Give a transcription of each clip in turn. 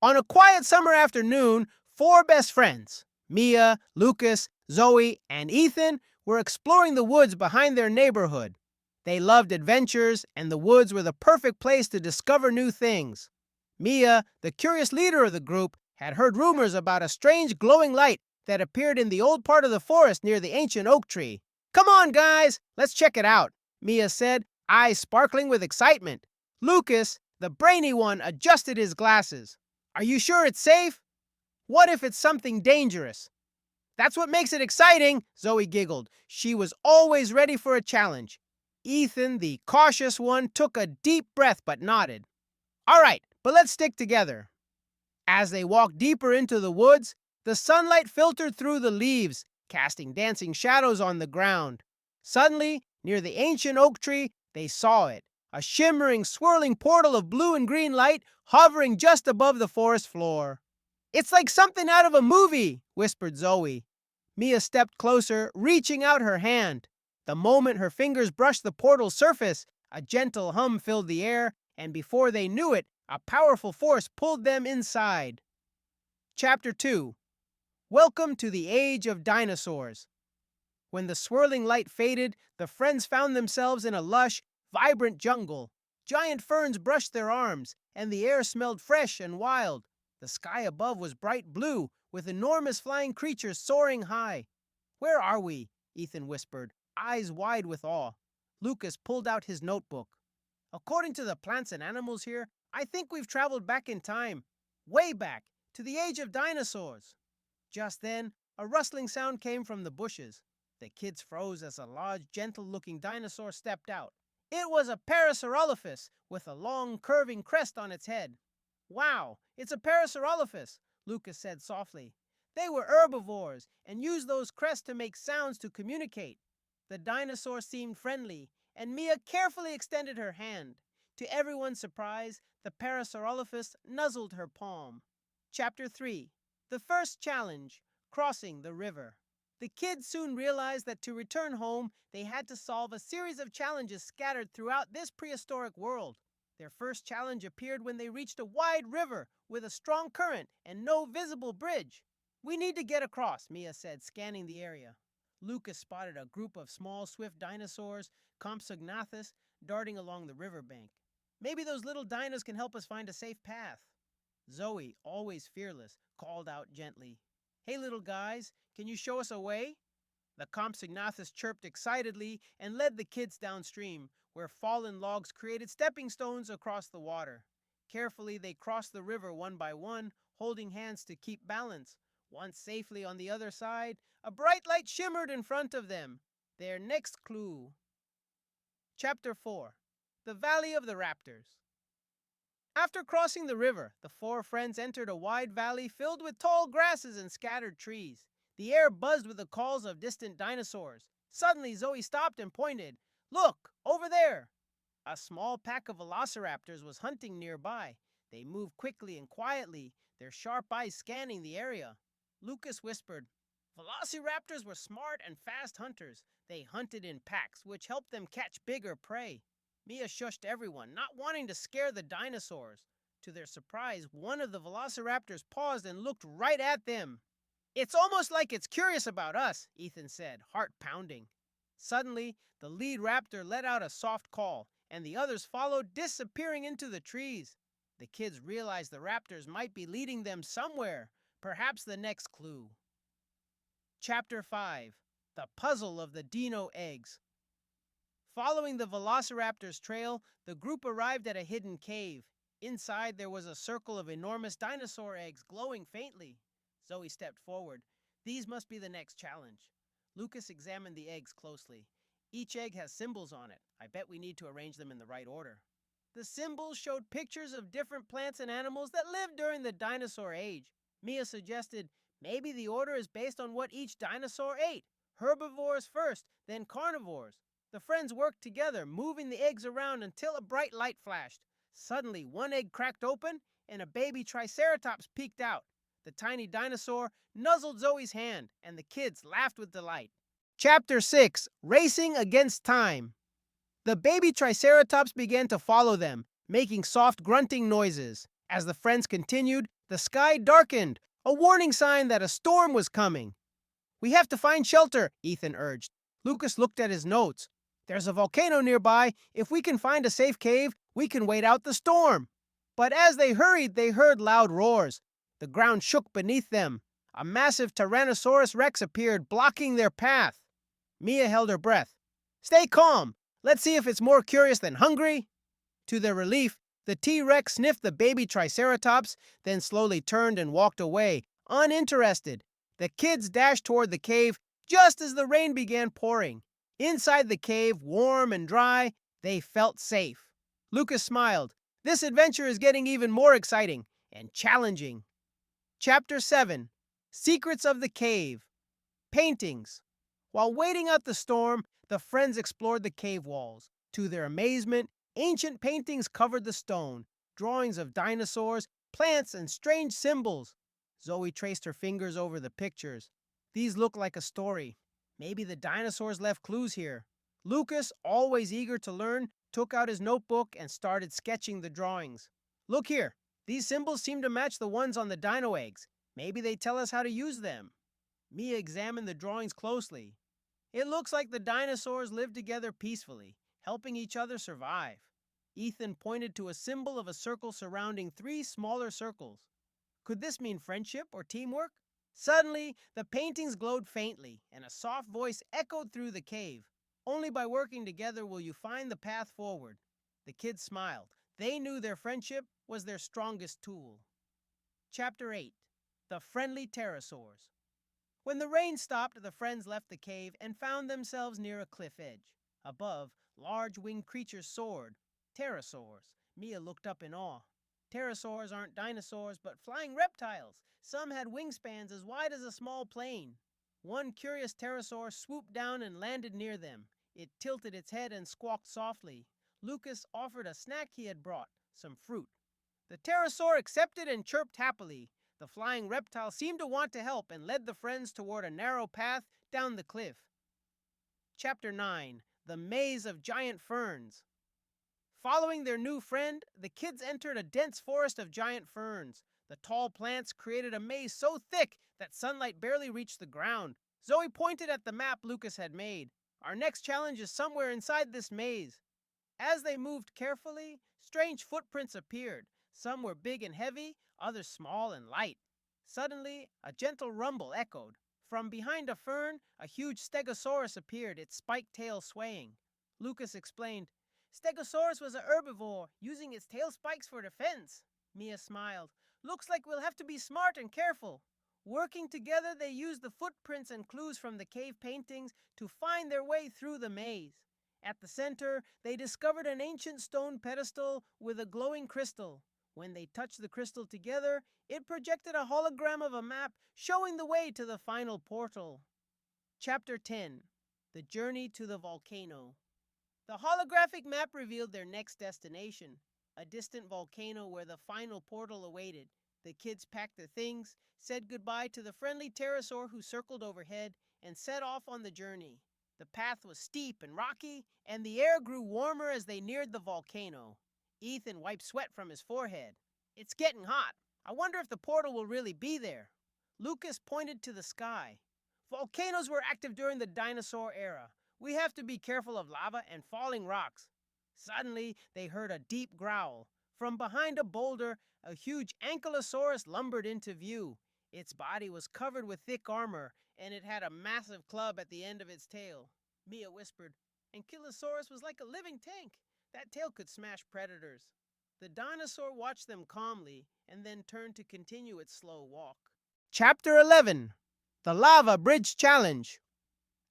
On a quiet summer afternoon, four best friends, Mia, Lucas, Zoe, and Ethan, were exploring the woods behind their neighborhood. They loved adventures, and the woods were the perfect place to discover new things. Mia, the curious leader of the group, had heard rumors about a strange glowing light that appeared in the old part of the forest near the ancient oak tree. Come on, guys, let's check it out, Mia said, eyes sparkling with excitement. Lucas, the brainy one, adjusted his glasses. Are you sure it's safe? What if it's something dangerous? That's what makes it exciting, Zoe giggled. She was always ready for a challenge. Ethan, the cautious one, took a deep breath but nodded. All right, but let's stick together. As they walked deeper into the woods, the sunlight filtered through the leaves, casting dancing shadows on the ground. Suddenly, near the ancient oak tree, they saw it, a shimmering, swirling portal of blue and green light hovering just above the forest floor. It's like something out of a movie, whispered Zoe. Mia stepped closer, reaching out her hand. The moment her fingers brushed the portal's surface, a gentle hum filled the air, and before they knew it, a powerful force pulled them inside. Chapter 2. Welcome to the Age of Dinosaurs. When the swirling light faded, the friends found themselves in a lush, vibrant jungle. Giant ferns brushed their arms, and the air smelled fresh and wild. The sky above was bright blue, with enormous flying creatures soaring high. Where are we? Ethan whispered, eyes wide with awe. Lucas pulled out his notebook. According to the plants and animals here, I think we've traveled back in time, way back, to the age of dinosaurs. Just then, a rustling sound came from the bushes. The kids froze as a large, gentle-looking dinosaur stepped out. It was a Parasaurolophus with a long, curving crest on its head. Wow, it's a Parasaurolophus, Lucas said softly. They were herbivores and used those crests to make sounds to communicate. The dinosaur seemed friendly, and Mia carefully extended her hand. To everyone's surprise, the Parasaurolophus nuzzled her palm. Chapter 3. The First Challenge, Crossing the River. The kids soon realized that to return home, they had to solve a series of challenges scattered throughout this prehistoric world. Their first challenge appeared when they reached a wide river with a strong current and no visible bridge. We need to get across, Mia said, scanning the area. Lucas spotted a group of small, swift dinosaurs, Compsognathus, darting along the riverbank. Maybe those little dinos can help us find a safe path. Zoe, always fearless, called out gently. Hey, little guys, can you show us a way? The Compsognathus chirped excitedly and led the kids downstream, where fallen logs created stepping stones across the water. Carefully, they crossed the river one by one, holding hands to keep balance. Once safely on the other side, a bright light shimmered in front of them. Their next clue. Chapter 4. The Valley of the Raptors. After crossing the river, the four friends entered a wide valley filled with tall grasses and scattered trees. The air buzzed with the calls of distant dinosaurs. Suddenly, Zoe stopped and pointed. Look, over there! A small pack of velociraptors was hunting nearby. They moved quickly and quietly, their sharp eyes scanning the area. Lucas whispered, Velociraptors were smart and fast hunters. They hunted in packs, which helped them catch bigger prey. Mia shushed everyone, not wanting to scare the dinosaurs. To their surprise, one of the velociraptors paused and looked right at them. It's almost like it's curious about us, Ethan said, heart pounding. Suddenly, the lead raptor let out a soft call, and the others followed, disappearing into the trees. The kids realized the raptors might be leading them somewhere, perhaps the next clue. Chapter 5. The Puzzle of the Dino Eggs. Following the velociraptor's trail, the group arrived at a hidden cave. Inside, there was a circle of enormous dinosaur eggs glowing faintly. Zoe stepped forward. These must be the next challenge. Lucas examined the eggs closely. Each egg has symbols on it. I bet we need to arrange them in the right order. The symbols showed pictures of different plants and animals that lived during the dinosaur age. Mia suggested maybe the order is based on what each dinosaur ate. Herbivores first, then carnivores. The friends worked together, moving the eggs around until a bright light flashed. Suddenly, one egg cracked open, and a baby Triceratops peeked out. The tiny dinosaur nuzzled Zoe's hand, and the kids laughed with delight. Chapter 6. Racing Against Time. The baby Triceratops began to follow them, making soft grunting noises. As the friends continued, The sky darkened, a warning sign that a storm was coming. We have to find shelter, Ethan urged. Lucas looked at his notes. There's a volcano nearby. If we can find a safe cave, we can wait out the storm. But as they hurried, they heard loud roars. The ground shook beneath them. A massive Tyrannosaurus Rex appeared, blocking their path. Mia held her breath. Stay calm. Let's see if it's more curious than hungry. To their relief, the T-Rex sniffed the baby Triceratops, then slowly turned and walked away, uninterested. The kids dashed toward the cave just as the rain began pouring. Inside the cave, warm and dry, they felt safe. Lucas smiled. This adventure is getting even more exciting and challenging. Chapter 7. Secrets of the Cave. Paintings. While waiting out the storm, the friends explored the cave walls. To their amazement, ancient paintings covered the stone, drawings of dinosaurs, plants, and strange symbols. Zoe traced her fingers over the pictures. These look like a story. Maybe the dinosaurs left clues here. Lucas, always eager to learn, took out his notebook and started sketching the drawings. Look here. These symbols seem to match the ones on the dino eggs. Maybe they tell us how to use them. Mia examined the drawings closely. It looks like the dinosaurs lived together peacefully, helping each other survive. Ethan pointed to a symbol of a circle surrounding 3 smaller circles. Could this mean friendship or teamwork? Suddenly, the paintings glowed faintly, and a soft voice echoed through the cave. Only by working together will you find the path forward. The kids smiled. They knew their friendship was their strongest tool. Chapter 8. The Friendly Pterosaurs. When the rain stopped, the friends left the cave and found themselves near a cliff edge. Above, large winged creatures soared. Pterosaurs. Mia looked up in awe. Pterosaurs aren't dinosaurs, but flying reptiles. Some had wingspans as wide as a small plane. One curious pterosaur swooped down and landed near them. It tilted its head and squawked softly. Lucas offered a snack he had brought, some fruit. The pterosaur accepted and chirped happily. The flying reptile seemed to want to help and led the friends toward a narrow path down the cliff. Chapter 9. The Maze of Giant Ferns. Following their new friend, the kids entered a dense forest of giant ferns. The tall plants created a maze so thick that sunlight barely reached the ground. Zoe pointed at the map Lucas had made. Our next challenge is somewhere inside this maze. As they moved carefully, strange footprints appeared. Some were big and heavy, others small and light. Suddenly, a gentle rumble echoed. From behind a fern, a huge stegosaurus appeared, its spiked tail swaying. Lucas explained, Stegosaurus was a herbivore, using its tail spikes for defense. Mia smiled. Looks like we'll have to be smart and careful. Working together, they used the footprints and clues from the cave paintings to find their way through the maze. At the center, they discovered an ancient stone pedestal with a glowing crystal. When they touched the crystal together, it projected a hologram of a map showing the way to the final portal. Chapter 10. The Journey to the Volcano. The holographic map revealed their next destination, a distant volcano where the final portal awaited. The kids packed their things, said goodbye to the friendly pterosaur who circled overhead, and set off on the journey. The path was steep and rocky, and the air grew warmer as they neared the volcano. Ethan wiped sweat from his forehead. It's getting hot. I wonder if the portal will really be there. Lucas pointed to the sky. Volcanoes were active during the dinosaur era. We have to be careful of lava and falling rocks. Suddenly, they heard a deep growl. From behind a boulder, a huge ankylosaurus lumbered into view. Its body was covered with thick armor, and it had a massive club at the end of its tail. Mia whispered, Ankylosaurus was like a living tank. That tail could smash predators. The dinosaur watched them calmly, and then turned to continue its slow walk. Chapter 11. The Lava Bridge Challenge.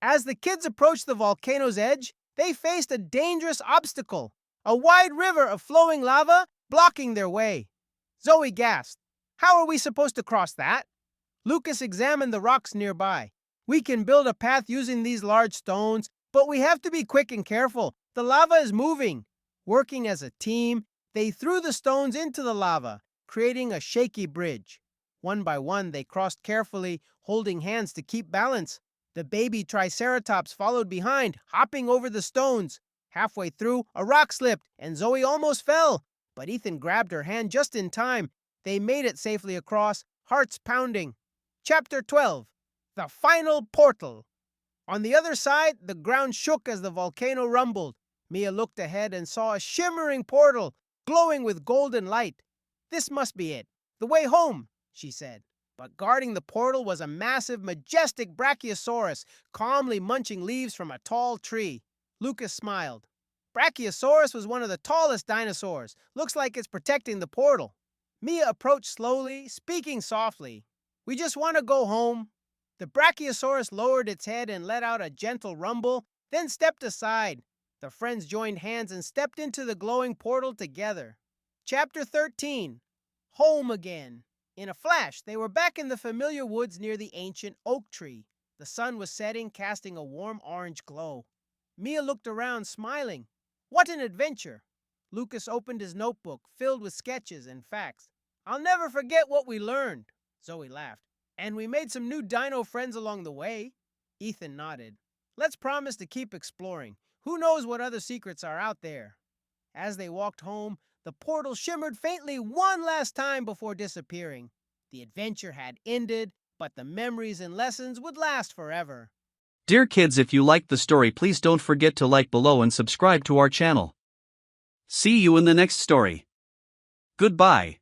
As the kids approached the volcano's edge, they faced a dangerous obstacle, a wide river of flowing lava blocking their way. Zoe gasped. How are we supposed to cross that? Lucas examined the rocks nearby. We can build a path using these large stones, but we have to be quick and careful. The lava is moving. Working as a team, they threw the stones into the lava, creating a shaky bridge. One by one, they crossed carefully, holding hands to keep balance. The baby Triceratops followed behind, hopping over the stones. Halfway through, a rock slipped, and Zoe almost fell. But Ethan grabbed her hand just in time. They made it safely across, hearts pounding. Chapter 12. The Final Portal. On the other side, the ground shook as the volcano rumbled. Mia looked ahead and saw a shimmering portal, glowing with golden light. "This must be it. The way home," she said. But guarding the portal was a massive, majestic Brachiosaurus, calmly munching leaves from a tall tree. Lucas smiled. Brachiosaurus was one of the tallest dinosaurs. Looks like it's protecting the portal. Mia approached slowly, speaking softly. "We just want to go home." The Brachiosaurus lowered its head and let out a gentle rumble, then stepped aside. The friends joined hands and stepped into the glowing portal together. Chapter 13. Home again. In a flash, they were back in the familiar woods near the ancient oak tree. The sun was setting, casting a warm orange glow. Mia looked around, smiling. What an adventure! Lucas opened his notebook, filled with sketches and facts. "I'll never forget what we learned," Zoe laughed. "And we made some new dino friends along the way." Ethan nodded. "Let's promise to keep exploring. Who knows what other secrets are out there?" As they walked home, the portal shimmered faintly one last time before disappearing. The adventure had ended, but the memories and lessons would last forever. Dear kids, if you liked the story, please don't forget to like below and subscribe to our channel. See you in the next story. Goodbye.